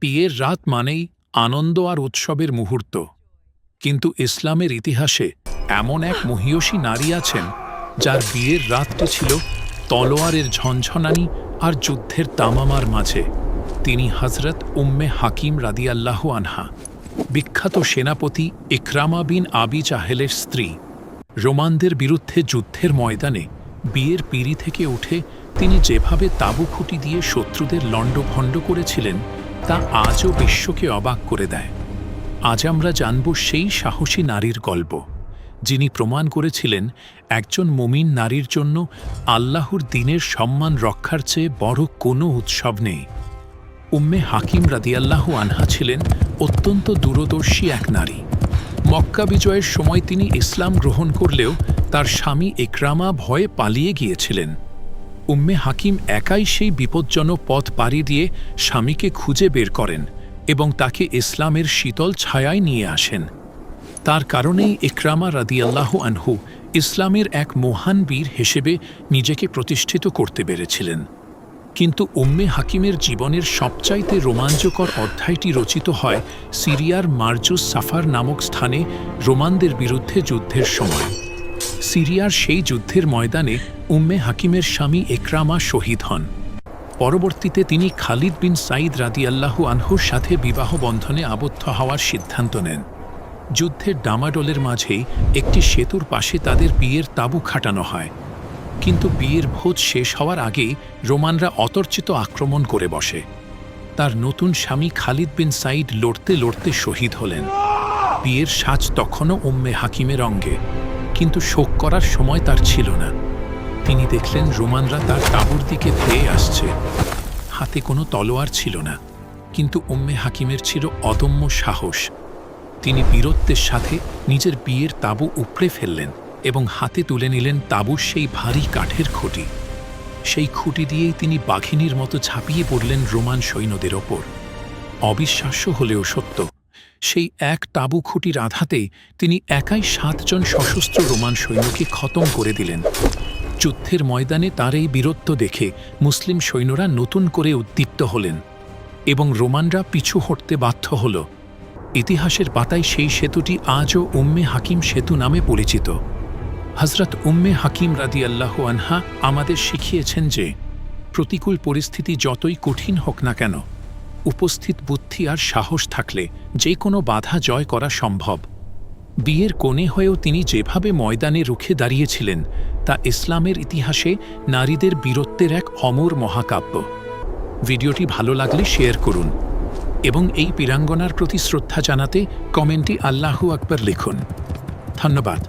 বিয়ের রাত মানেই আনন্দ আর উৎসবের মুহূর্ত, কিন্তু ইসলামের ইতিহাসে এমন এক মহীয়সী নারী আছেন যার বিয়ের রাতটি ছিল তলোয়ারের ঝনঝনানি আর যুদ্ধের তামামার মাঝে। তিনি হজরত উম্মে হাকিম রাদিয়াল্লাহু আনহা, বিখ্যাত সেনাপতি ইকরামা বিন আবি জাহেলের স্ত্রী। রোমানদের বিরুদ্ধে যুদ্ধের ময়দানে বিয়ের পিঁড়ি থেকে উঠে তিনি যেভাবে তাঁবু খুঁটি দিয়ে শত্রুদের লণ্ডভণ্ড করেছিলেন তা আজও বিশ্বকে অবাক করে দেয়। আজ আমরা জানব সেই সাহসী নারীর গল্প, যিনি প্রমাণ করেছিলেন একজন মুমিন নারীর জন্য আল্লাহর দ্বীনের সম্মান রক্ষার চেয়ে বড় কোনো উৎসব নেই। উম্মে হাকিম রাদিয়াল্লাহু আনহা ছিলেন অত্যন্ত দূরদর্শী এক নারী। মক্কা বিজয়ের সময় তিনি ইসলাম গ্রহণ করলেও তার স্বামী ইকরামা ভয়ে পালিয়ে গিয়েছিলেন। উম্মে হাকিম একাই সেই বিপজ্জনক পথ পাড়ি দিয়ে স্বামীকে খুঁজে বের করেন এবং তাকে ইসলামের শীতল ছায়ায় নিয়ে আসেন। তার কারণেই ইকরামা রাদিয়াল্লাহু আনহু ইসলামের এক মহান বীর হিসেবে নিজেকে প্রতিষ্ঠিত করতে পেরেছিলেন। কিন্তু উম্মে হাকিমের জীবনের সবচাইতে রোমাঞ্চকর অধ্যায়টি রচিত হয় সিরিয়ার মারজুস সাফার নামক স্থানে রোমানদের বিরুদ্ধে যুদ্ধের সময়। সিরিয়ার সেই যুদ্ধের ময়দানে উম্মে হাকিমের স্বামী ইকরামা শহীদ হন। পরবর্তীতে তিনি খালিদ বিন সাঈদ রাদিয়াল্লাহু আনহুর সাথে বিবাহ বন্ধনে আবদ্ধ হওয়ার সিদ্ধান্ত নেন। যুদ্ধের ডামাডোলের মাঝেই একটি সেতুর পাশে তাদের বিয়ের তাঁবু খাটানো হয়, কিন্তু বিয়ের ভোজ শেষ হওয়ার আগেই রোমানরা অতর্কিত আক্রমণ করে বসে। তার নতুন স্বামী খালিদ বিন সাঈদ লড়তে লড়তে শহীদ হলেন। বিয়ের সাজ তখনও উম্মে হাকিমের অঙ্গে, কিন্তু শোক করার সময় তার ছিল না। তিনি দেখলেন রোমানরা তার তাঁবুর দিকে ধেয়ে আসছে। হাতে কোনো তলোয়ার ছিল না, কিন্তু উম্মে হাকিমের ছিল অদম্য সাহস। তিনি বীরত্বের সাথে নিজের বিয়ের তাঁবু উপড়ে ফেললেন এবং হাতে তুলে নিলেন তাঁবুর সেই ভারী কাঠের খুঁটি। সেই খুঁটি দিয়েই তিনি বাঘিনীর মতো ঝাঁপিয়ে পড়লেন রোমান সৈন্যদের ওপর। অবিশ্বাস্য হলেও সত্য, সেই এক তাঁবু খুঁটির আঘাতেই তিনি একাই ৭ জন সশস্ত্র রোমান সৈন্যকে খতম করে দিলেন। যুদ্ধের ময়দানে তার এই বীরত্ব দেখে মুসলিম সৈন্যরা নতুন করে উদ্দীপ্ত হলেন এবং রোমানরা পিছু হটতে বাধ্য হল। ইতিহাসের পাতায় সেই সেতুটি আজও উম্মে হাকিম সেতু নামে পরিচিত। হজরত উম্মে হাকিম রাদিয়াল্লাহু আনহা আমাদের শিখিয়েছেন যে প্রতিকূল পরিস্থিতি যতই কঠিন হোক না কেন, উপস্থিত বুদ্ধি আর সাহস থাকলে যে কোনো বাধা জয় করা সম্ভব। বিয়ের কোণে হয়েও তিনি যেভাবে ময়দানে রুখে দাঁড়িয়েছিলেন তা ইসলামের ইতিহাসে নারীদের বীরত্বের এক অমর মহাকাব্য। ভিডিওটি ভালো লাগলে শেয়ার করুন এবং এই বীরাঙ্গনার প্রতি শ্রদ্ধা জানাতে কমেন্টে আল্লাহু আকবার লিখুন। ধন্যবাদ।